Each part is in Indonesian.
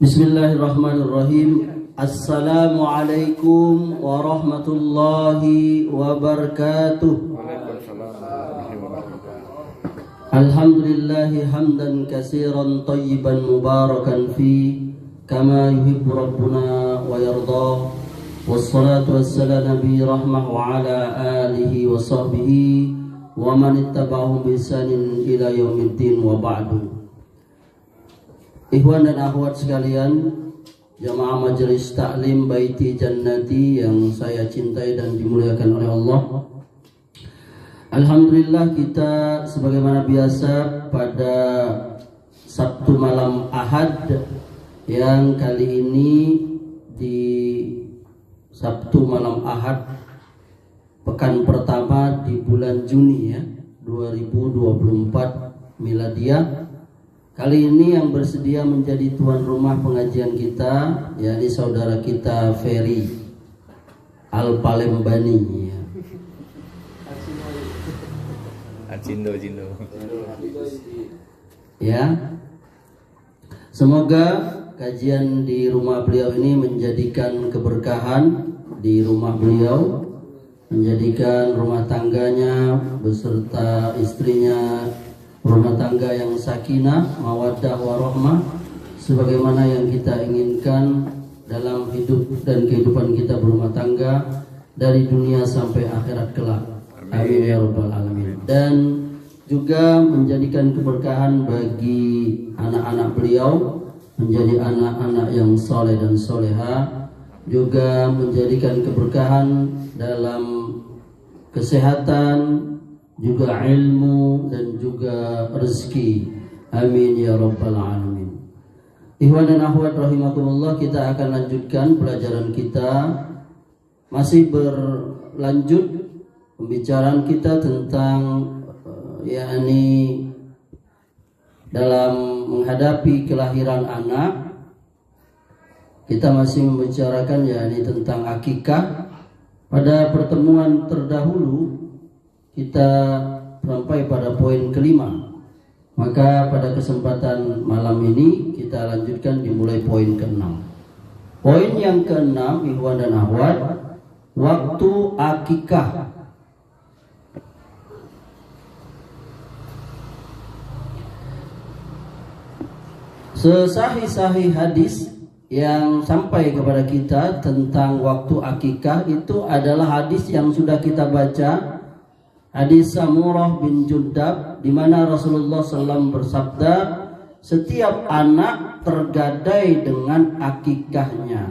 Bismillahirrahmanirrahim. Assalamualaikum warahmatullahi wabarakatuh. Alhamdulillahi hamdan katsiran thayyiban mubarakan fi kama yuhibbu rabbuna wa yarda. Wassalatu wassalamu nabi rahmah wa ala alihi wa sahbihi wa man ittaba'ahum bi ihsanin ila yaumiddin wa ba'du. Ikhwan dan akhwat sekalian, jamaah majelis taklim Baiti Jannati yang saya cintai dan dimuliakan oleh Allah. Alhamdulillah, kita sebagaimana biasa pada Sabtu malam Ahad, yang kali ini di Sabtu malam Ahad pekan pertama di bulan Juni 2024 miladiah. Kali ini yang bersedia menjadi tuan rumah pengajian kita, yakni saudara kita Ferry Al-Palembani. Cindo. Ya, semoga kajian di rumah beliau ini menjadikan keberkahan di rumah beliau, menjadikan rumah tangganya beserta istrinya rumah tangga yang sakinah, mawaddah, warahmah, sebagaimana yang kita inginkan dalam hidup dan kehidupan kita berumah tangga dari dunia sampai akhirat kelak. Amin ya rabbal alamin. Dan juga menjadikan keberkahan bagi anak-anak beliau, menjadi anak-anak yang soleh dan soleha, juga menjadikan keberkahan dalam kesehatan, juga ilmu dan juga rezeki. Amin ya rabbal alamin. Ikhwan dan akhwat rahimakumullah, kita akan lanjutkan pelajaran kita. Masih berlanjut pembicaraan kita tentang yakni dalam menghadapi kelahiran anak. Kita masih membicarakan yakni tentang akikah. Pada pertemuan terdahulu kita sampai pada poin kelima. Maka pada kesempatan malam ini kita lanjutkan dimulai poin ke-6. Poin yang ke-6, ikhwan dan akhwat, waktu akikah. Sesahih-sahih hadis yang sampai kepada kita tentang waktu akikah itu adalah hadis yang sudah kita baca. Hadis Samurah bin Jundab, di mana Rasulullah SAW bersabda, setiap anak tergadai dengan akikahnya,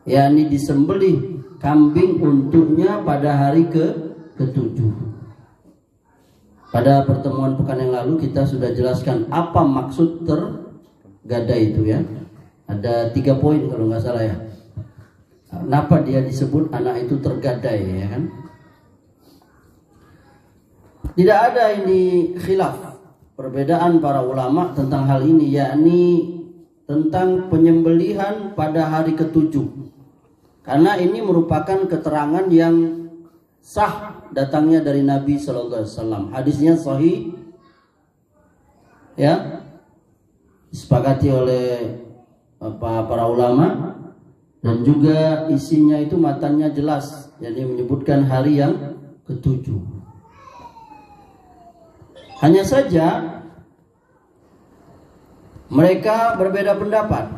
yakni disembelih kambing untuknya pada hari ke-7. Pada pertemuan pekan yang lalu kita sudah jelaskan apa maksud tergadai itu ya. Ada 3 poin kalau nggak salah ya. Kenapa dia disebut anak itu tergadai ya kan? Tidak ada ini khilaf, perbedaan para ulama tentang hal ini, yakni tentang penyembelihan pada hari ke-7. Karena ini merupakan keterangan yang sah datangnya dari Nabi sallallahu alaihi wasallam. Hadisnya sahih. Ya. Disepakati oleh para ulama, dan juga isinya itu matanya jelas, jadi menyebutkan hari yang ke-7. Hanya saja mereka berbeda pendapat.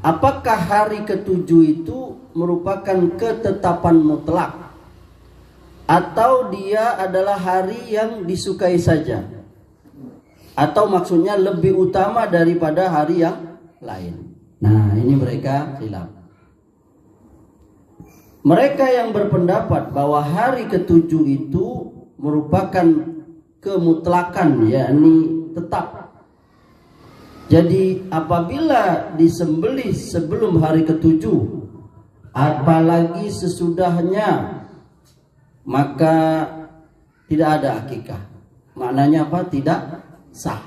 Apakah hari ke-7 itu merupakan ketetapan mutlak, atau dia adalah hari yang disukai saja, atau maksudnya lebih utama daripada hari yang lain. Nah, ini mereka khilaf. Mereka yang berpendapat bahwa hari ke-7 itu merupakan kemutlakan, yakni tetap. Jadi apabila disembelih sebelum hari ke-7, apalagi sesudahnya, maka tidak ada akikah. Maknanya apa? Tidak sah.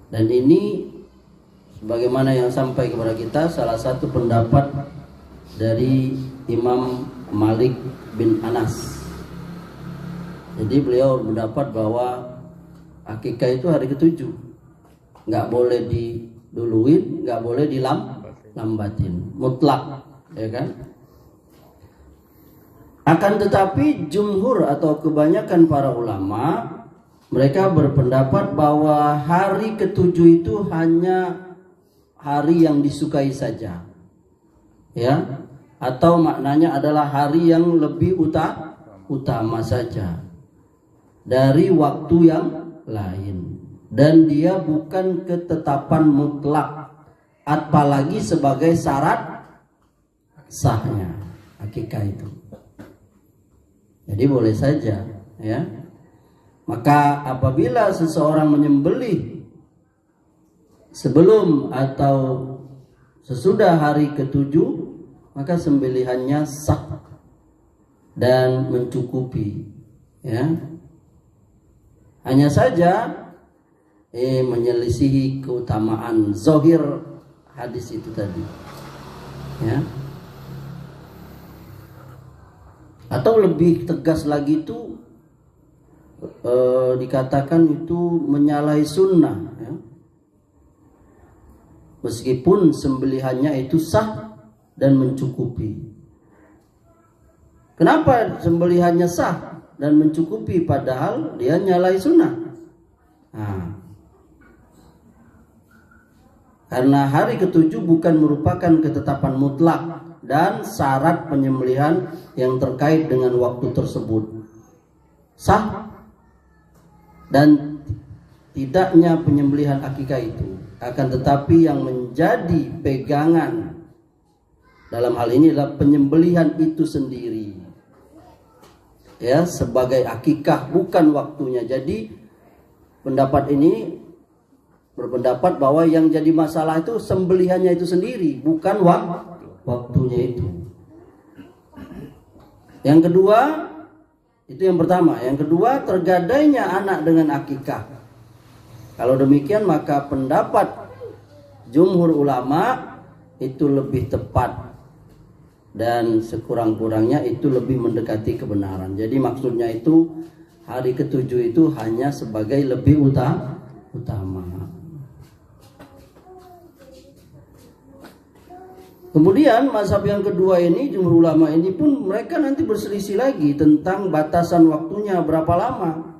Dan ini sebagaimana yang sampai kepada kita salah satu pendapat dari Imam Malik bin Anas. Jadi beliau mendapat bahwa akikah itu hari ke-7. nggak boleh diduluin, nggak boleh dilambatin, mutlak, ya kan? Akan tetapi jumhur atau kebanyakan para ulama, mereka berpendapat bahwa hari ketujuh itu hanya hari yang disukai saja, ya, atau maknanya adalah hari yang lebih utama saja dari waktu yang lain, dan dia bukan ketetapan mutlak, apalagi sebagai syarat sahnya akikah itu. Jadi boleh saja, ya. Maka apabila seseorang menyembelih sebelum atau sesudah hari ketujuh, maka sembelihannya sah dan mencukupi, ya. Hanya saja menyelisihi keutamaan zahir hadis itu tadi, ya. Atau lebih tegas lagi itu dikatakan itu menyalahi sunnah, ya. Meskipun sembelihannya itu sah dan mencukupi. Kenapa sembelihannya sah dan mencukupi padahal dia nyalahi sunnah? Nah, karena hari ketujuh bukan merupakan ketetapan mutlak dan syarat penyembelihan yang terkait dengan waktu tersebut sah, dan tidaknya penyembelihan akikah itu. Akan tetapi yang menjadi pegangan dalam hal ini adalah penyembelihan itu sendiri, ya, sebagai akikah, bukan waktunya. Jadi pendapat ini berpendapat bahwa yang jadi masalah itu sembelihannya itu sendiri, bukan waktunya itu. Yang kedua, itu yang pertama. Yang kedua, tergadainya anak dengan akikah. Kalau demikian maka pendapat jumhur ulama itu lebih tepat dan sekurang-kurangnya itu lebih mendekati kebenaran. Jadi maksudnya itu hari ketujuh itu hanya sebagai lebih utama. Kemudian mazhab yang kedua ini, jumhur ulama ini pun mereka nanti berselisih lagi tentang batasan waktunya berapa lama.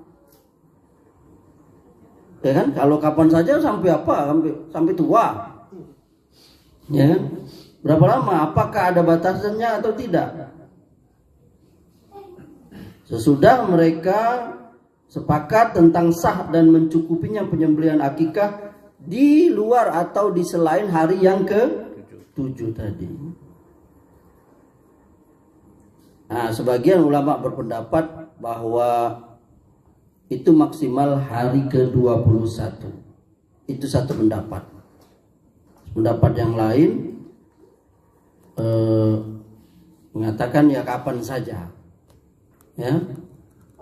Ya kan? Kalau kapan saja sampai apa? Sampai tua. Ya kan? Berapa lama? Apakah ada batasannya atau tidak? Sesudah mereka sepakat tentang sah dan mencukupinya penyembelihan akikah di luar atau di selain hari yang ke-7 tadi. Nah, sebagian ulama berpendapat bahwa itu maksimal hari ke-21. Itu satu pendapat. Pendapat yang lain mengatakan ya kapan saja, ya.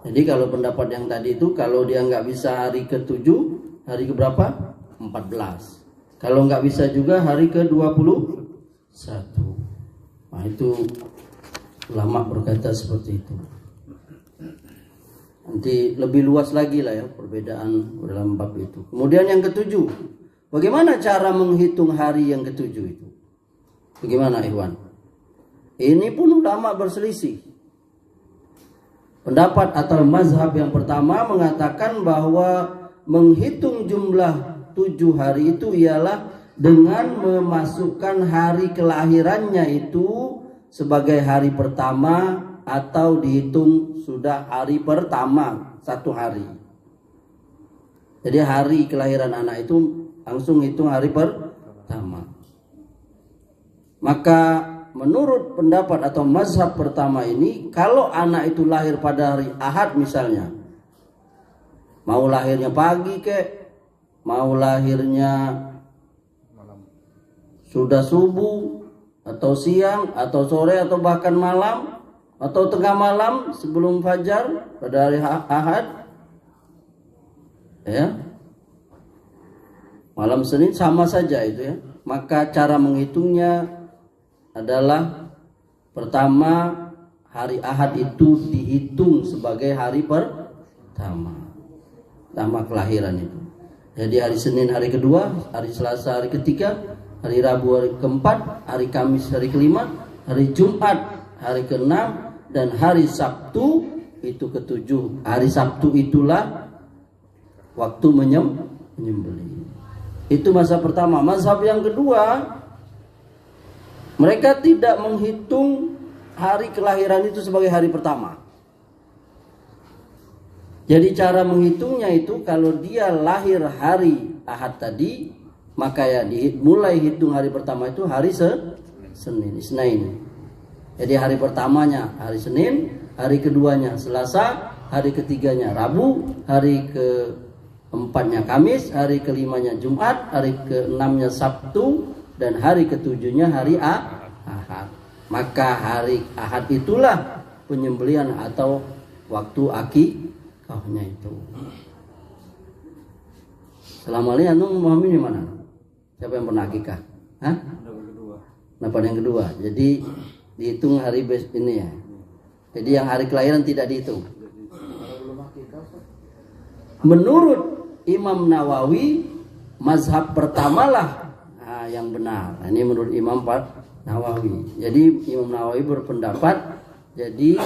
Jadi kalau pendapat yang tadi itu, kalau dia nggak bisa hari ke-7, hari ke berapa? 14. Kalau nggak bisa juga hari ke-21. Nah, itu ulama berkata seperti itu. Nanti lebih luas lagi lah ya perbedaan dalam bab itu. Kemudian yang ke-7, bagaimana cara menghitung hari yang ke-7 itu? Bagaimana Ikhwan? Ini pun ulama berselisih. Pendapat atau mazhab yang pertama mengatakan bahwa menghitung jumlah 7 hari itu ialah dengan memasukkan hari kelahirannya itu sebagai hari pertama, atau dihitung sudah hari pertama 1 hari. Jadi hari kelahiran anak itu langsung hitung hari pertama. Maka menurut pendapat atau mazhab pertama ini, kalau anak itu lahir pada hari Ahad misalnya, mau lahirnya pagi kek, mau lahirnya sudah subuh atau siang atau sore atau bahkan malam atau tengah malam sebelum fajar pada hari Ahad, ya, malam Senin, sama saja itu ya. Maka cara menghitungnya adalah pertama, hari Ahad itu dihitung sebagai hari pertama kelahiran itu. Jadi hari Senin hari kedua, hari Selasa hari ketiga, hari Rabu hari keempat, hari Kamis hari kelima, hari Jumat hari keenam, dan hari Sabtu itu ketujuh. Hari Sabtu itulah waktu menyembelih. Itu mazhab pertama. Mazhab yang kedua, mereka tidak menghitung hari kelahiran itu sebagai hari pertama. Jadi cara menghitungnya itu kalau dia lahir hari Ahad tadi, maka ya mulai hitung hari pertama itu hari Senin, Isnain. Jadi hari pertamanya hari Senin, hari keduanya Selasa, hari ketiganya Rabu, hari keempatnya Kamis, hari kelimanya Jumat, hari keenamnya Sabtu, dan hari ketujuhnya hari Ahad. Maka hari Ahad itulah penyembelihan atau waktu akikahnya itu. Selama ini anu memahami di mana? Siapa yang pernah akikah? Hah? Pendapat yang kedua. Jadi dihitung hari ini ya. Jadi yang hari kelahiran tidak dihitung. Menurut Imam Nawawi, mazhab pertamalah yang benar. Ini menurut Imam Nawawi. Jadi Imam Nawawi berpendapat, jadi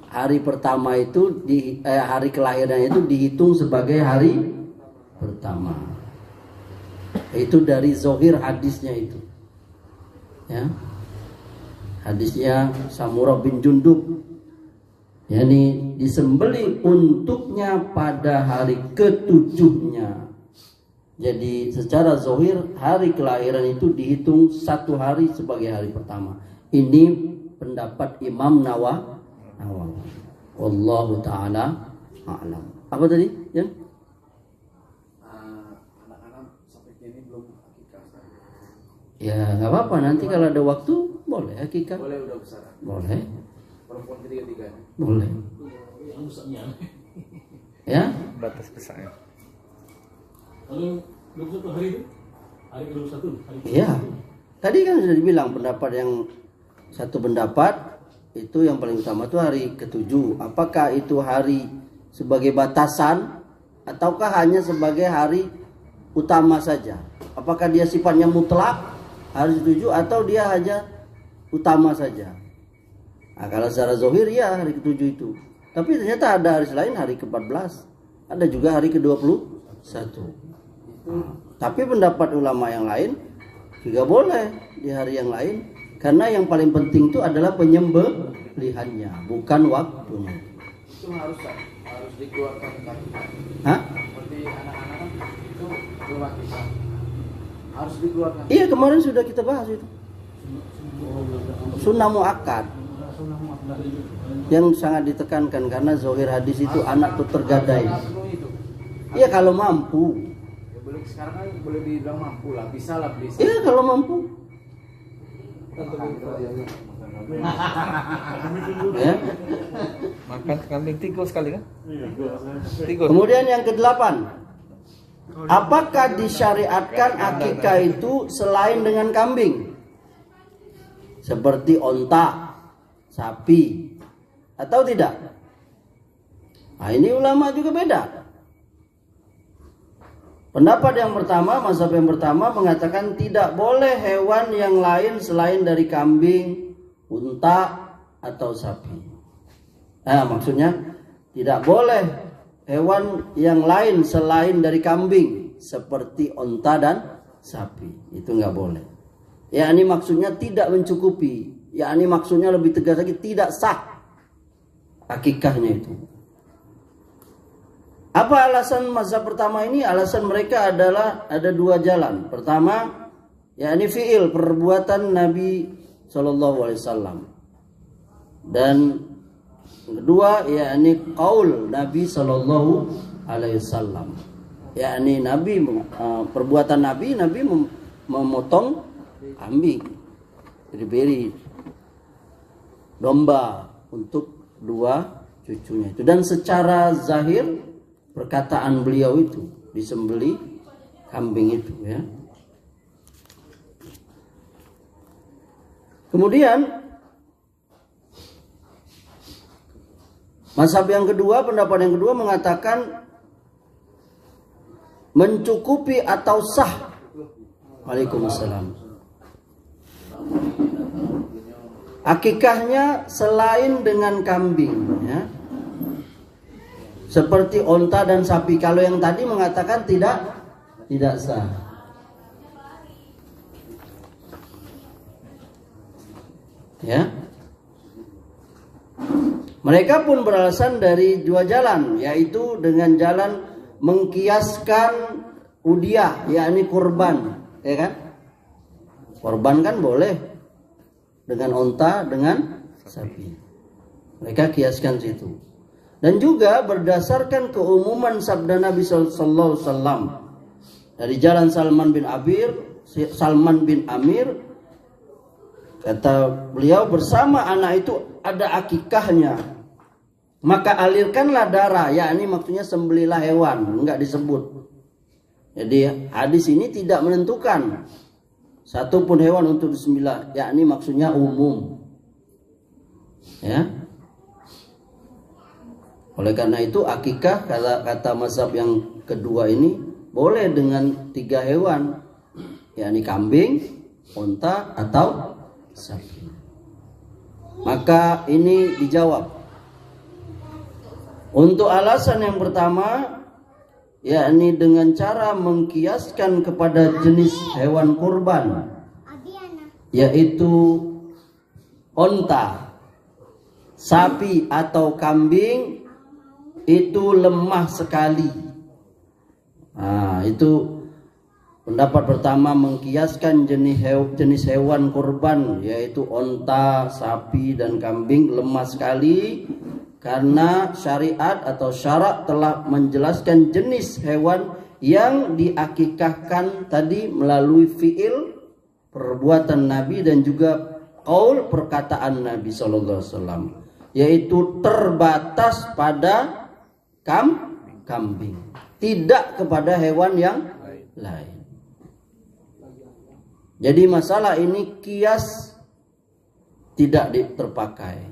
hari pertama itu hari kelahiran itu dihitung sebagai hari pertama. Itu dari zahir hadisnya itu. Ya. Hadisnya Samurah bin Jundub, yakni disembelih untuknya pada hari ketujuhnya. Jadi secara zahir hari kelahiran itu dihitung satu hari sebagai hari pertama. Ini pendapat Imam Nawawi. Wallahu ta'ala a'lam. Apa tadi? Ya? Anak-anak sampai kini belum akikah. Ya nggak apa-apa, nanti kalau ada waktu boleh akikah. Boleh udah besar. Boleh. Perempuan ketiga-tiganya. Boleh. Ya? Batas besarnya. Kalau 21 hari itu? Hari ke-21? Iya. Tadi kan sudah dibilang pendapat yang satu pendapat itu yang paling utama itu hari ke-7. Apakah itu hari sebagai batasan ataukah hanya sebagai hari utama saja? Apakah dia sifatnya mutlak hari ke-7 atau dia hanya utama saja? Nah, kalau secara zahir ya hari ke-7 itu. Tapi ternyata ada hari selain hari ke-14. Ada juga hari ke-21. Tapi pendapat ulama yang lain juga boleh di hari yang lain, karena yang paling penting itu adalah penyembelihannya, bukan waktunya. Itu harus dikeluarkan kaki. Hah? Seperti anak-anak itu belum akikah. Harus dikeluarkan. Iya, kemarin sudah kita bahas itu. Sunnah muakkad yang sangat ditekankan karena zahir hadis itu anak tuh tergadai. Iya kalau mampu. Sekarang kan boleh dibilang mampu lah, bisa lah beli. Iya kalau mampu. Ya. Makan kambing tikus sekali kan? Tikus. Kemudian yang ke-8, apakah disyariatkan akikah itu selain dengan kambing? Seperti onta, sapi, atau tidak? Nah ini ulama juga beda. Pendapat yang pertama, mazhab yang pertama mengatakan tidak boleh hewan yang lain selain dari kambing, unta, atau sapi. Nah, maksudnya tidak boleh hewan yang lain selain dari kambing seperti unta dan sapi. Itu nggak boleh. Ya, ini maksudnya tidak mencukupi. Ya, ini maksudnya lebih tegas lagi, tidak sah akikahnya itu. Apa alasan mazhab pertama ini? Alasan mereka adalah ada dua jalan. Pertama, yakni fi'il, perbuatan Nabi SAW. Dan kedua, yakni qaul Nabi SAW. Yakni Nabi, perbuatan Nabi memotong kambing, beri domba untuk dua cucunya itu. Dan secara zahir perkataan beliau itu disembeli kambing itu ya. Kemudian mazhab yang kedua, pendapat yang kedua mengatakan mencukupi atau sah. Waalaikumsalam. Akikahnya selain dengan kambing, ya, seperti onta dan sapi. Kalau yang tadi mengatakan tidak sah. Ya. Mereka pun beralasan dari dua jalan, yaitu dengan jalan mengkiaskan udiah, yakni kurban, ya kan? Kurban kan boleh dengan onta, dengan sapi. Mereka kiaskan situ. Dan juga berdasarkan keumuman sabda Nabi sallallahu alaihi wasallam dari jalan Salman bin Amir, kata beliau, bersama anak itu ada akikahnya, maka alirkanlah darah, yakni maksudnya sembelilah hewan, enggak disebut. Jadi hadis ini tidak menentukan satu pun hewan untuk disembelih, yakni maksudnya umum. Ya. Oleh karena itu akikah kata mazhab yang kedua ini boleh dengan 3 hewan, yakni kambing, unta atau sapi. Maka ini dijawab. Untuk alasan yang pertama, yakni dengan cara mengkiaskan kepada jenis hewan kurban, yaitu onta, sapi atau kambing, itu lemah sekali. Nah, itu pendapat pertama, mengkiaskan jenis hewan kurban, yaitu onta, sapi dan kambing lemah sekali, karena syariat atau syarak telah menjelaskan jenis hewan yang diakikahkan tadi melalui fiil perbuatan Nabi dan juga qaul perkataan Nabi sallallahu alaihi wasallam, yaitu terbatas pada kambing, tidak kepada hewan yang lain. Jadi masalah ini kias tidak terpakai,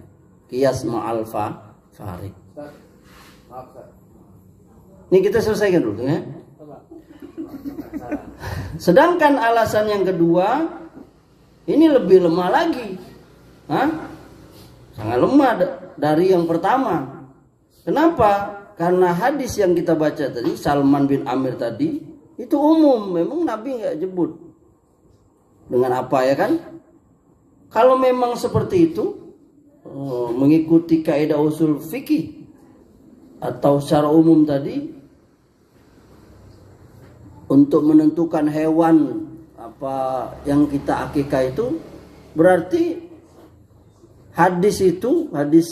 kias ma'al farik. Ini kita selesaikan dulu ya. Sedangkan alasan yang kedua ini lebih lemah lagi. Sangat lemah dari yang pertama. Kenapa? Karena hadis yang kita baca tadi, Salman bin Amir tadi, itu umum. Memang Nabi nggak jebut dengan apa, ya kan? Kalau memang seperti itu, mengikuti kaidah usul fikih atau secara umum tadi, untuk menentukan hewan apa yang kita akikah itu, berarti hadis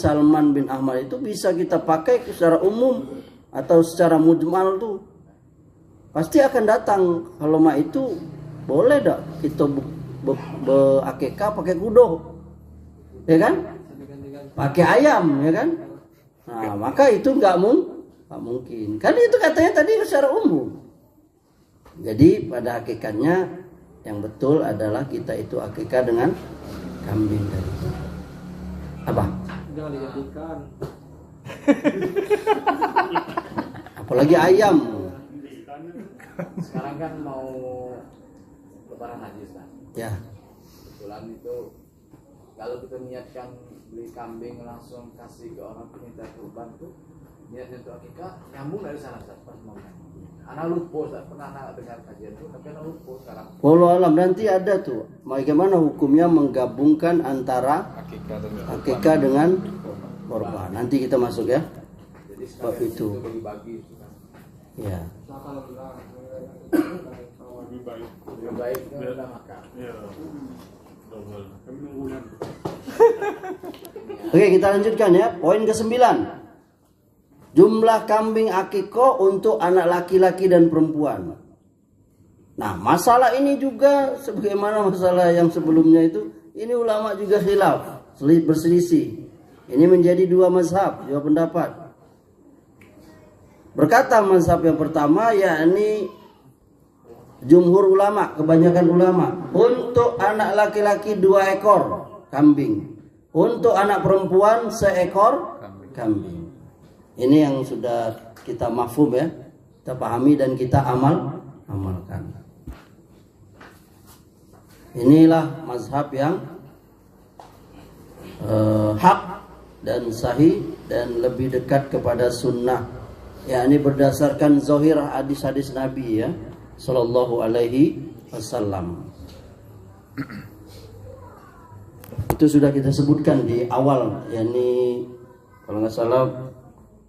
Salman bin Ahmad itu bisa kita pakai secara umum atau secara mujmal tuh. Pasti akan datang kalau mah itu boleh dak kita akikah pakai kudo, ya kan? Pakai ayam, ya kan? Nah, maka itu nggak mungkin. Kan itu katanya tadi secara umum. Jadi pada hakikatnya yang betul adalah kita itu akikah dengan kambing tadi. Apa? Jangan dijadikan. Apalagi ayam. Sekarang kan mau lebaran haji, Ustaz. Ya. Kebetulan itu kalau kita niatkan beli kambing langsung kasih ke orang peminta kurban tuh, niatnya untuk akikah nyambung dari sana, Ustaz, pas mau kan. Anak lupa, Ustaz, pernah anak dengar kajian itu, tapi anak lupa sekarang. Wallahu alam, nanti ada tuh bagaimana hukumnya menggabungkan antara akikah dengan korban. Nanti kita masuk ya. Jadi Bab itu. bagi-bagi. Ya. Lebih baik udah makan. Oke, kita lanjutkan ya. Poin ke-9. Jumlah kambing akikoh untuk anak laki-laki dan perempuan. Nah, masalah ini juga sebagaimana masalah yang sebelumnya itu, ini ulama juga khilaf, berselisih. Ini menjadi 2 mazhab, 2 pendapat. Berkata mazhab yang pertama, yakni jumhur ulama, kebanyakan ulama, untuk anak laki-laki 2 ekor kambing, untuk anak perempuan 1 ekor kambing. Ini yang sudah kita mafhum ya. kita pahami dan kita amalkan. Inilah mazhab yang hak dan sahih dan lebih dekat kepada sunnah, yakni berdasarkan zahir hadis-hadis Nabi ya sallallahu alaihi wasallam. Itu sudah kita sebutkan di awal, yakni kalau nggak salah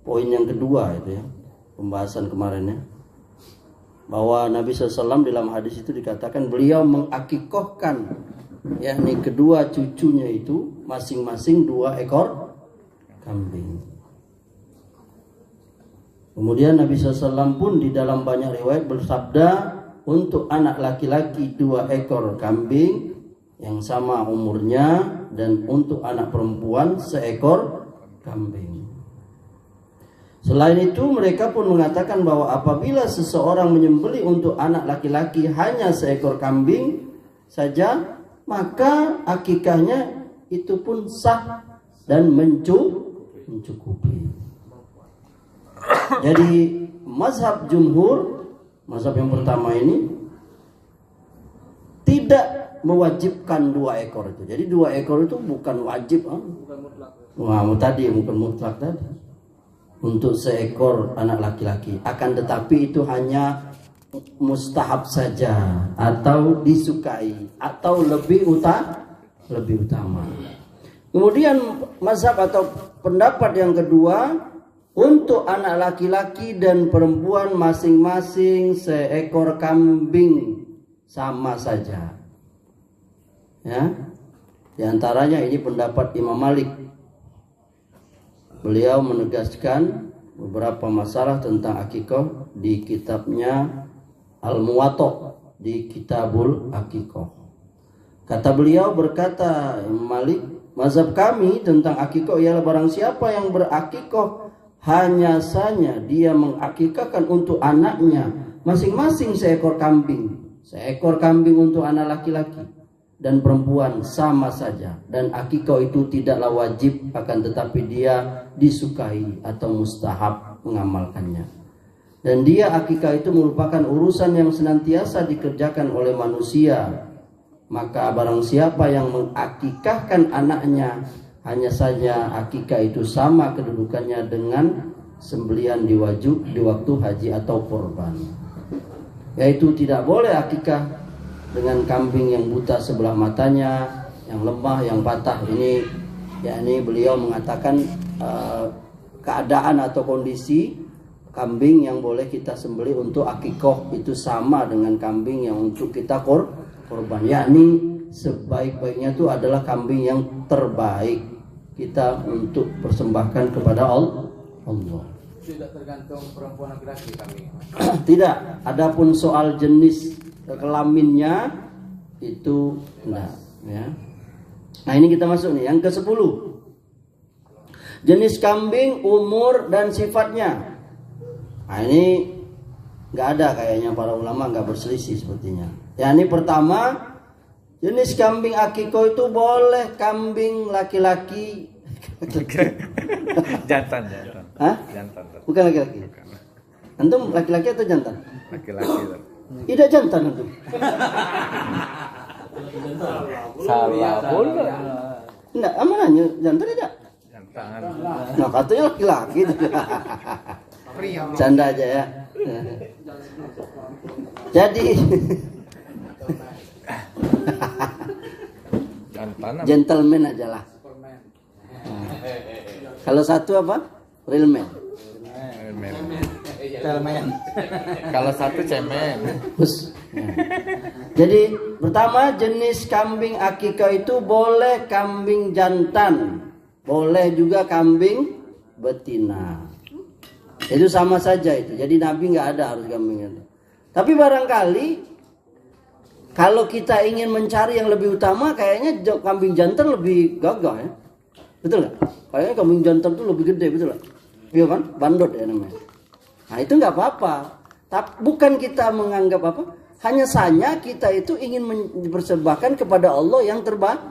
poin yang kedua itu ya, pembahasan kemarin ya, bahwa Nabi SAW dalam hadis itu dikatakan beliau mengakikohkan yakni kedua cucunya itu masing-masing 2 ekor kambing. Kemudian Nabi SAW pun di dalam banyak riwayat bersabda, untuk anak laki-laki 2 ekor kambing yang sama umurnya, dan untuk anak perempuan 1 ekor kambing. Selain itu mereka pun mengatakan bahwa apabila seseorang menyembelih untuk anak laki-laki hanya 1 ekor kambing saja, maka akikahnya itu pun sah dan mencukupi. Jadi mazhab jumhur, mazhab yang pertama ini tidak mewajibkan 2 ekor itu. Jadi 2 ekor itu bukan wajib. Bukan mutlak. Wah, tadi bukan mutlak tadi. Untuk 1 ekor anak laki-laki. Akan tetapi itu hanya mustahab saja atau disukai atau lebih utama. Kemudian mazhab atau pendapat yang kedua, untuk anak laki-laki dan perempuan masing-masing 1 ekor kambing sama saja. Ya. Di antaranya ini pendapat Imam Malik. Beliau menegaskan beberapa masalah tentang akikah di kitabnya Al-Muwatta, di Kitabul Akikah. Kata beliau, berkata Imam Malik, mazhab kami tentang akikah ialah barang siapa yang berakikah hanya saja dia mengakikahkan untuk anaknya masing-masing 1 ekor kambing. 1 ekor kambing untuk anak laki-laki dan perempuan sama saja, dan akikah itu tidaklah wajib, akan tetapi dia disukai atau mustahab mengamalkannya. Dan dia akikah itu merupakan urusan yang senantiasa dikerjakan oleh manusia. Maka barang siapa yang mengakikahkan anaknya, hanya saja akikah itu sama kedudukannya dengan sembelihan di waktu haji atau kurban. Yaitu tidak boleh akikah dengan kambing yang buta sebelah matanya, yang lemah, yang patah. Ini yakni beliau mengatakan keadaan atau kondisi kambing yang boleh kita sembelih untuk akikah itu sama dengan kambing yang untuk kita korban. Yakni sebaik-baiknya itu adalah kambing yang terbaik kita untuk persembahkan kepada Allah. Tidak tergantung perempuan laki-laki kambing. Tidak. Adapun soal jenis kelaminnya itu enggak ya. Nah, ini kita masuk nih yang ke-10. Jenis kambing, umur dan sifatnya. Nah, ini enggak ada kayaknya, para ulama enggak berselisih sepertinya. Ya, ini pertama, jenis kambing akikah itu boleh kambing laki-laki. Jantan. Hah? Jantan. Bukan laki-laki. Antum laki-laki atau jantan? Laki-laki. Tidak jantan antum. Salah pula. Enggak, amanahnya jantan tidak. Jantan. Nah, katanya laki-laki. Canda aja ya. Jadi Jantan. gentleman aja lah. Kalau satu apa? Real man. Kalau satu cemen. Jadi pertama, jenis kambing akikah itu boleh kambing jantan, boleh juga kambing betina. Itu sama saja itu. Jadi Nabi nggak ada harus kambing itu. Tapi barangkali kalau kita ingin mencari yang lebih utama, kayaknya kambing jantan lebih gagah ya. Betul nggak? Kayaknya kambing jantan itu lebih gede, betul nggak? Iya kan? Bandot ya namanya. Nah, itu nggak apa-apa. Tapi bukan kita menganggap apa. Hanya saja kita itu ingin mempersembahkan kepada Allah yang terbaik.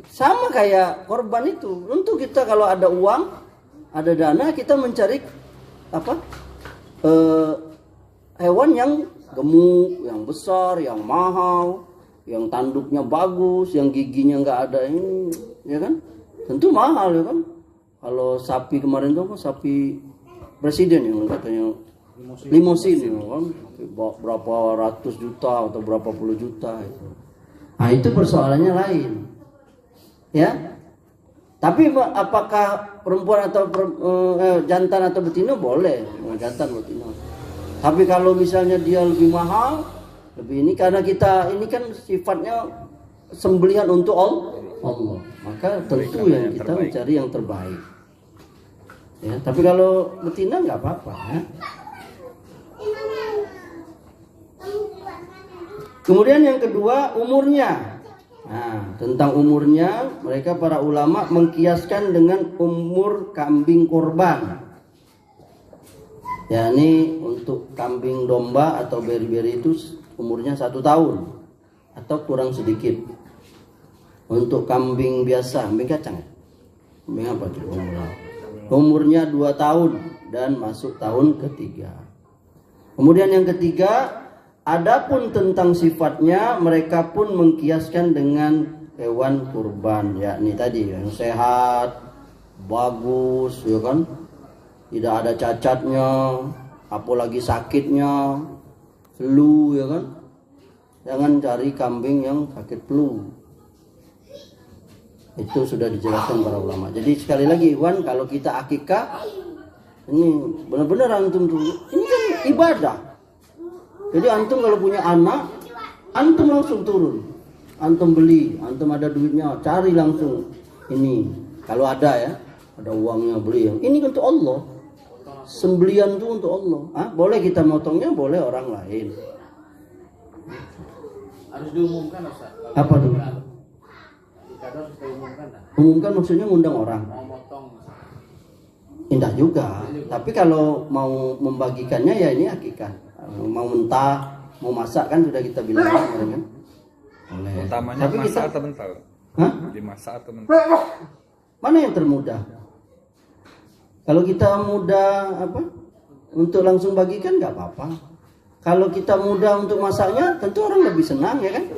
Sama kayak korban itu. Untuk kita kalau ada uang, ada dana, kita mencari apa? hewan yang gemuk, yang besar, yang mahal, yang tanduknya bagus, yang giginya nggak ada ini, ya kan? Tentu mahal ya kan? Kalau sapi kemarin tuh sapi presiden yang katanya limosin ya kan? Berapa ratus juta atau berapa puluh juta itu. Nah itu persoalannya lain, ya. Tapi apakah perempuan atau jantan atau betina boleh, jantan betina. Tapi kalau misalnya dia lebih mahal, lebih ini karena kita ini kan sifatnya sembelihan untuk Allah, maka tentu yang kita mencari yang terbaik. Ya, tapi kalau betina nggak apa-apa. Ya. Kemudian yang kedua umurnya. Nah, tentang umurnya mereka para ulama mengkiaskan dengan umur kambing korban. Ya ini untuk kambing domba atau beri-beri itu umurnya 1 tahun atau kurang sedikit. Untuk kambing biasa, kambing kacang, kambing apa tuh? Umurnya 2 tahun dan masuk tahun ketiga. Kemudian yang ketiga, adapun tentang sifatnya mereka pun mengkiaskan dengan hewan kurban, yakni tadi yang sehat, bagus, ya kan? Tidak ada cacatnya, apalagi sakitnya, flu, ya kan? Jangan cari kambing yang sakit flu. Itu sudah dijelaskan para ulama. Jadi sekali lagi, Iwan, kalau kita akikah, ini benar-benar antum tuh, ini kan ibadah. Jadi antum kalau punya anak, antum langsung turun, antum beli, antum ada duitnya, cari langsung ini. Kalau ada ya, ada uangnya beli yang ini untuk Allah. Sembelian itu untuk Allah. Boleh kita motongnya, boleh orang lain. Harus diumumkan Ustaz. Apa tuh? Harus diumumkan dah. Umumkan maksudnya ngundang orang. Mau motong. Indah juga. Tapi kalau mau membagikannya ya ini akikah. Mau mentah, mau masak kan sudah kita bilang kemarin kan. Boleh. Utamanya Tapi masak kita, atau mentah? hah? Dimasak atau mentah? Mana yang termudah? Kalau kita mudah apa? Untuk langsung bagikan nggak apa-apa. Kalau kita mudah untuk masaknya, tentu orang lebih senang ya kan?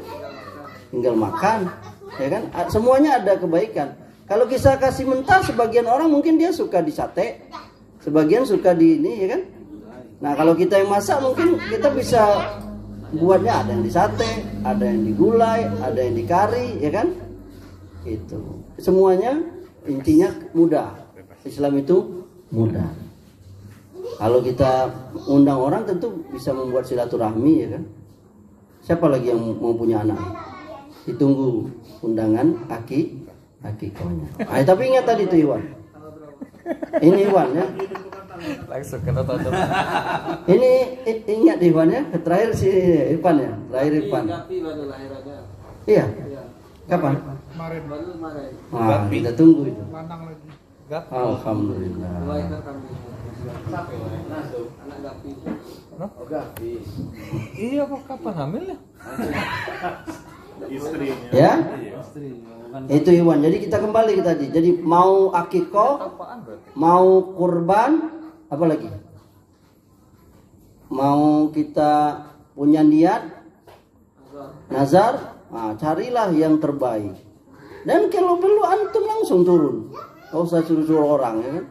Tinggal makan, ya kan? Semuanya ada kebaikan. Kalau kita kasih mentah, sebagian orang mungkin dia suka di sate, sebagian suka di ini, ya kan? Nah kalau kita yang masak mungkin kita bisa buatnya ada yang di sate, ada yang di gulai, ada yang di kari, ya kan? Itu semuanya intinya mudah. Islam itu mudah. Kalau kita undang orang tentu bisa membuat silaturahmi, ya kan? Siapa lagi yang mau punya anak? Ditunggu undangan akikahnya. Tapi ingat tadi tuh Iwan. Ini Iwan ya. Langsung kena tonton. Ini ingat Iwan ya. Terakhir si Ivan ya. Terakhir Ivan. Iya. Kapan? Kemarin. Nah, kita tunggu itu. Lanang lagi. Alhamdulillah. Anak Gapi. Oh Gapi. Iya, kok kapan hamilnya? Istrinya. Ya. Itu Iwan. Jadi kita kembali ke tadi. Jadi mau akikah, Apaan berarti? mau kurban, apa lagi? Mau kita punya niat nazar, carilah yang terbaik. Dan kalau perlu antum langsung turun. Gak usah suruh-suruh orang, ya kan?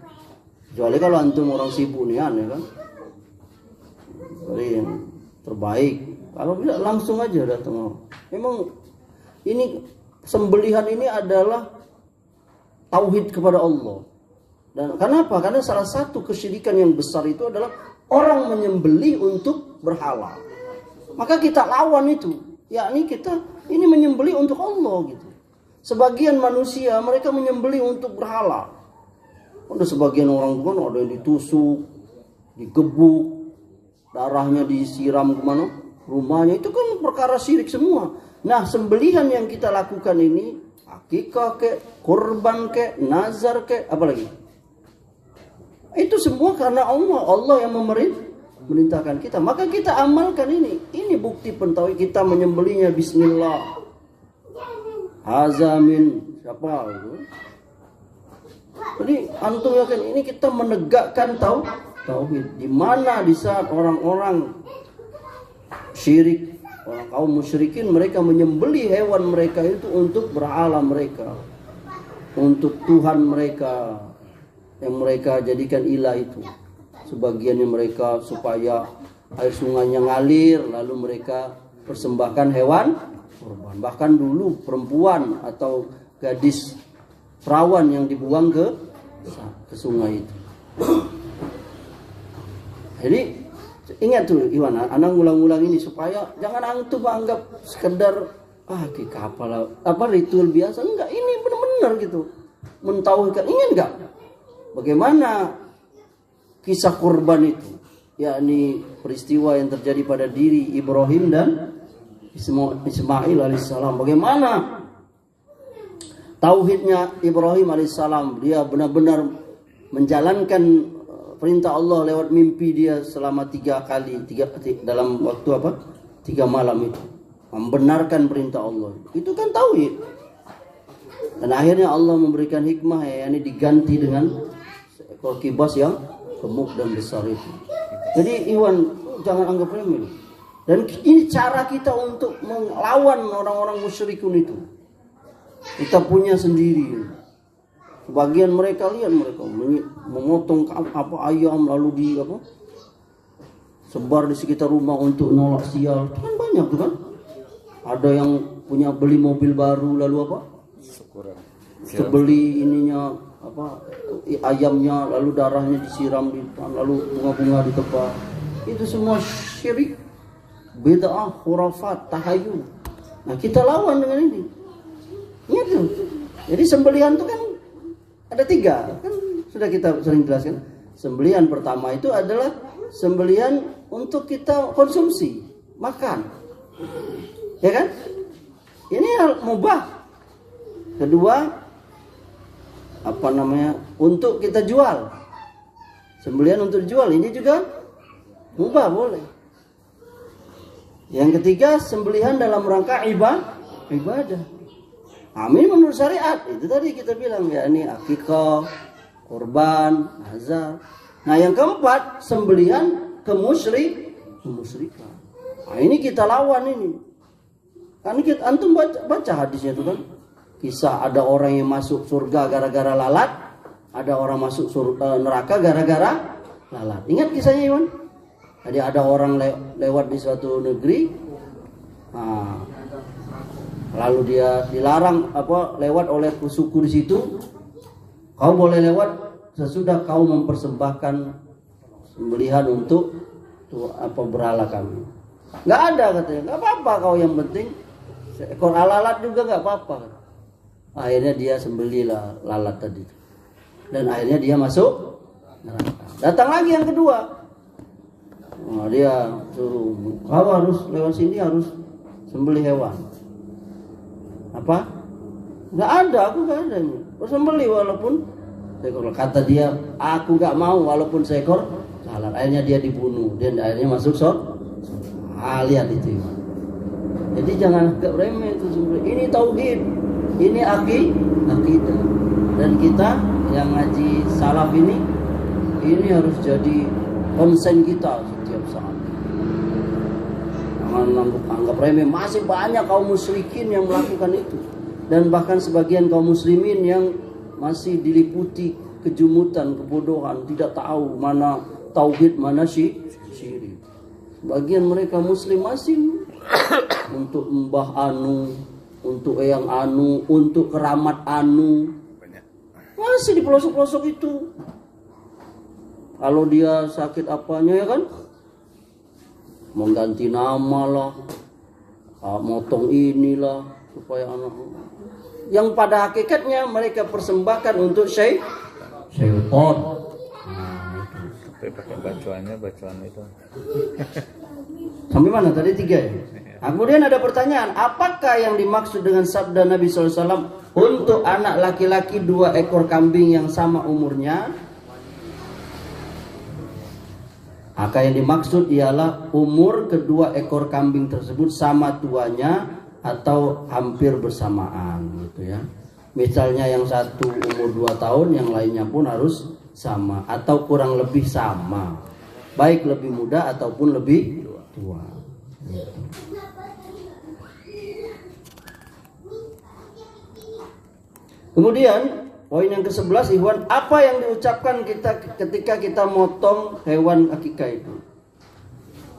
Kecuali kalau antum orang sibuk nih, ya kan? Cari yang terbaik. Kalau tidak langsung aja datang. Memang ini sembelihan ini adalah tauhid kepada Allah. Dan kenapa? Karena salah satu kesyirikan yang besar itu adalah orang menyembelih untuk berhala. Maka kita lawan itu. Yakni kita ini menyembelih untuk Allah gitu. Sebagian manusia mereka menyembelih untuk berhala. Ada sebagian orang kan ada yang ditusuk, digebuk, darahnya disiram kemana? Rumahnya itu kan perkara syirik semua. Nah, sembelihan yang kita lakukan ini, akikah kek, kurban kek, nazar kek, apa lagi? Itu semua karena Allah yang memerintahkan kita. Maka kita amalkan ini. Ini bukti pentauhid kita menyembelihnya bismillah. Hazamin siapa itu? Jadi antum yakin ini kita menegakkan tauhid. Di mana di saat orang-orang syirik, orang kaum musyrikin, mereka menyembelih hewan mereka itu untuk berhala mereka, untuk Tuhan mereka yang mereka jadikan ilah itu. Sebagiannya mereka supaya air sungainya ngalir, lalu mereka persembahkan hewan kurban. Bahkan dulu perempuan atau gadis perawan yang dibuang ke sungai itu. Jadi ingat tuh Iwan, anak ngulang-ngulang ini supaya jangan antum anggap sekedar kapal apa ritual biasa. Enggak, ini benar-benar gitu mentauhidkan. Ingat enggak bagaimana kisah kurban itu, yakni peristiwa yang terjadi pada diri Ibrahim dan Ismail alaihissalam. Bagaimana tauhidnya Ibrahim alaihissalam, dia benar-benar menjalankan perintah Allah lewat mimpi dia selama 3 kali dalam waktu 3 malam itu, membenarkan perintah Allah. Itu kan tauhid. Dan akhirnya Allah memberikan hikmah, yakni diganti dengan seekor kibas yang gemuk dan besar itu. Jadi Iwan, jangan anggap remeh. Dan ini cara kita untuk melawan orang-orang musyrikun itu. Kita punya sendiri. Sebagian mereka lihat mereka memotong ayam lalu sebar di sekitar rumah untuk nolak sial. Itu kan banyak tuh kan. Ada yang punya beli mobil baru lalu beli ininya ayamnya lalu darahnya disiram lalu bunga-bunga ditebang. Itu semua syirik, bid'ah, khurafat, tahayul. Nah, kita lawan dengan ini. Ingat tuh. Jadi sembelihan itu kan ada 3, kan sudah kita sering jelaskan. Sembelihan pertama itu adalah sembelihan untuk kita konsumsi, makan, ya kan? Ini hal mubah. Kedua, untuk kita jual. Sembelihan untuk jual ini juga mubah, boleh. Yang ketiga, sembelihan dalam rangka ibadah. Amin menurut syariat. Itu tadi kita bilang, ya ini akikah, kurban, nazar. Nah, yang keempat, sembelihan kemusyrikan. Nah, ini kita lawan ini. Kan antum baca hadisnya itu kan. Kisah ada orang yang masuk surga gara-gara lalat, ada orang masuk neraka gara-gara lalat. Ingat kisahnya, Iwan? Tadi ada orang lewat di suatu negeri. Lalu dia dilarang lewat oleh suku di situ. Kau boleh lewat sesudah kau mempersembahkan sembelihan untuk berhala kami. Nggak ada katanya. Nggak apa-apa kau, yang penting seekor lalat juga nggak apa-apa. Akhirnya dia sembelilah lalat tadi. Dan akhirnya dia masuk neraka. Datang lagi yang kedua. Dia suruh kau harus lewat sini, harus sembelih hewan. Apa? Nggak ada, aku nggak ada ini. Bersembelih walaupun seekor. Kata dia, aku nggak mau walaupun seekor lalat. Akhirnya dia dibunuh. Dan akhirnya masuk lihat itu. Jadi jangan anggap remeh itu sembelih. Ini tauhid, ini akidah. Dan kita yang ngaji salaf ini harus jadi konsen kita setiap saat. Anggap remeh. Masih banyak kaum musyrikin yang melakukan itu, dan bahkan sebagian kaum muslimin yang masih diliputi kejumutan, kebodohan, tidak tahu mana tauhid, mana syirik. Sebagian mereka muslim masih untuk mbah anu, untuk eyang anu, untuk keramat anu, masih di pelosok-pelosok itu. Kalau dia sakit apanya, ya kan, mengganti nama lah, motong inilah supaya anak. Yang pada hakikatnya mereka persembahkan untuk syaitan. Tapi pakai bacaan itu. Sampai mana tadi 3 ya? Kemudian ada pertanyaan, apakah yang dimaksud dengan sabda Nabi SAW untuk anak laki-laki 2 ekor kambing yang sama umurnya? Maka yang dimaksud ialah umur kedua ekor kambing tersebut sama tuanya atau hampir bersamaan gitu ya. Misalnya yang satu umur 2 tahun, yang lainnya pun harus sama atau kurang lebih sama. Baik lebih muda ataupun lebih tua. Kemudian poin yang ke-11 Ikhwan, apa yang diucapkan kita ketika kita motong hewan akikah itu?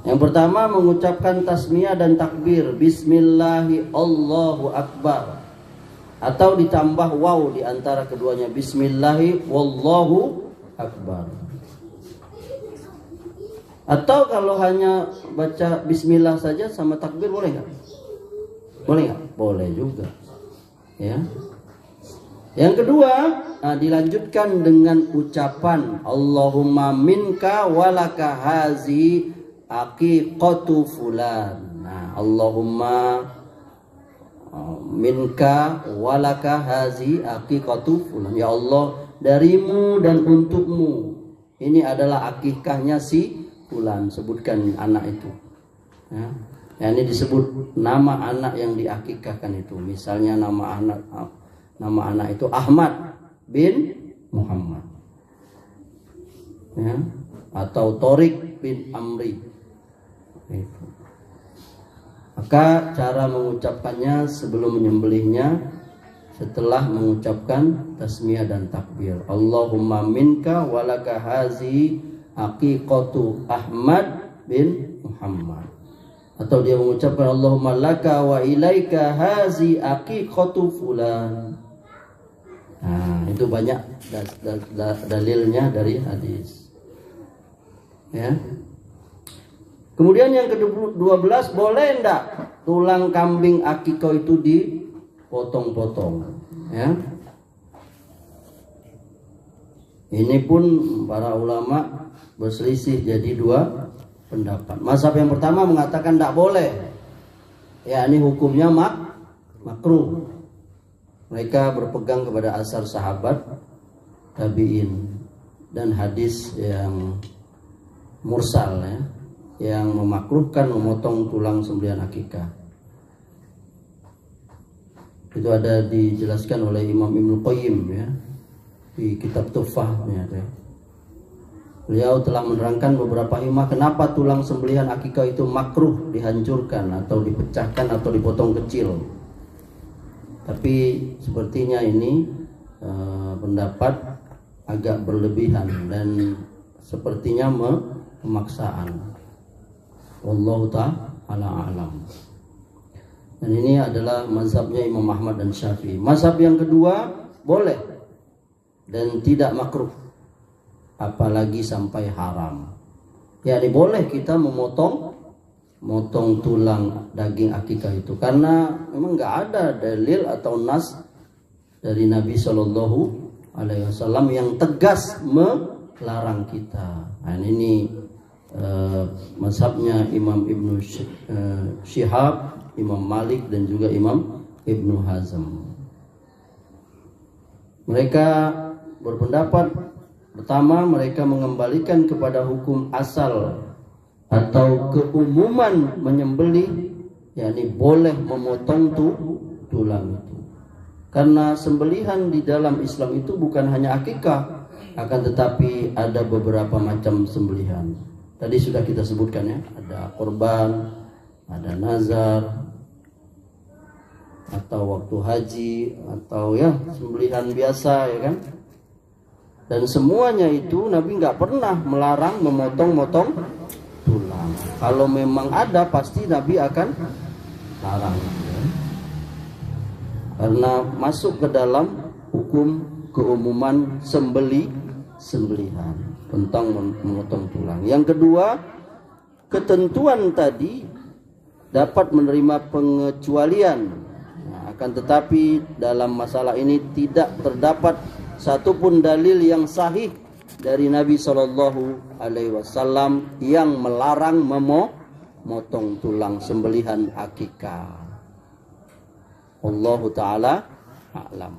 Yang pertama mengucapkan tasmiyah dan takbir, bismillahi Allahu akbar, atau ditambah waw di antara keduanya, bismillahi wallahu akbar. Atau kalau hanya baca bismillah saja sama takbir boleh nggak? Boleh nggak? Boleh juga. Ya. Yang kedua, dilanjutkan dengan ucapan Allahumma minka walaka hazi aqiqatu fulan. Nah, Allahumma minka walaka hazi aqiqatu fulan. Ya Allah, darimu dan untukmu ini adalah akikahnya si fulan. Sebutkan anak itu. Ya, ini disebut nama anak yang diakikahkan itu. Misalnya nama anak itu Ahmad bin Muhammad, ya, atau Torik bin Amri. Itu. Maka cara mengucapkannya sebelum menyembelihnya setelah mengucapkan tasmiyah dan takbir. Allahumma minka walaka hazi aqiqatu Ahmad bin Muhammad. Atau dia mengucapkan Allahumma laka wa ilaika hazi aqiqatu fulan. Nah, itu banyak dalilnya dari hadis. Ya. Kemudian yang ke-12, boleh enggak tulang kambing akikah itu dipotong-potong? Ya. Ini pun para ulama berselisih jadi dua pendapat. Mazhab yang pertama mengatakan enggak boleh. Ya, ini hukumnya makruh. Mereka berpegang kepada asar sahabat, tabi'in, dan hadis yang mursal, ya, yang memakruhkan memotong tulang sembelihan akikah. Itu ada dijelaskan oleh Imam Ibnu Qayyim, ya, di kitab Tuhfahnya. Ya. Beliau telah menerangkan beberapa hikmah kenapa tulang sembelihan akikah itu makruh dihancurkan atau dipecahkan atau dipotong kecil. Tapi sepertinya ini pendapat agak berlebihan dan sepertinya pemaksaan. Wallahu ta'ala a'lam. Dan ini adalah mazhabnya Imam Ahmad dan Syafi'i. Mazhab yang kedua, boleh dan tidak makruh, apalagi sampai haram. Ya, ini boleh kita memotong tulang daging akikah itu, karena memang nggak ada dalil atau nas dari Nabi Shallallahu Alaihi Wasallam yang tegas melarang kita. Nah, ini mazhabnya Imam Ibnu Syihab, Imam Malik dan juga Imam Ibnu Hazm. Mereka berpendapat, pertama mereka mengembalikan kepada hukum asal atau keumuman menyembelih, yakni boleh memotong tulang itu. Karena sembelihan di dalam Islam itu bukan hanya akikah, akan tetapi ada beberapa macam sembelihan. Tadi sudah kita sebutkan, ya, ada korban, ada nazar, atau waktu haji, atau ya sembelihan biasa, ya kan. Dan semuanya itu Nabi nggak pernah melarang memotong-motong tulang. Kalau memang ada, pasti Nabi akan larang, ya. Karena masuk ke dalam hukum keumuman sembelihan tentang memotong tulang. Yang kedua, ketentuan tadi dapat menerima pengecualian. Nah, akan tetapi dalam masalah ini tidak terdapat satupun dalil yang sahih dari Nabi Shallallahu Alaihi Wasallam yang melarang memotong tulang sembelihan akikah. Allahu Ta'ala a'lam.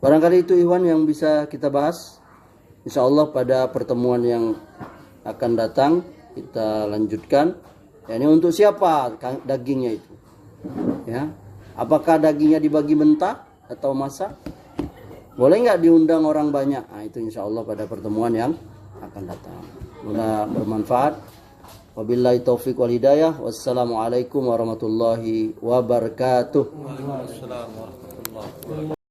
Barangkali itu Ikhwan yang bisa kita bahas. Insya Allah pada pertemuan yang akan datang kita lanjutkan. Ya, ini untuk siapa dagingnya itu? Ya, apakah dagingnya dibagi mentah atau masak? Boleh nggak diundang orang banyak? Nah, itu insya Allah pada pertemuan yang akan datang. Semoga bermanfaat. Wabillahi taufiq wal hidayah. Wassalamualaikum warahmatullahi wabarakatuh. Waalaikumsalam warahmatullahi wabarakatuh.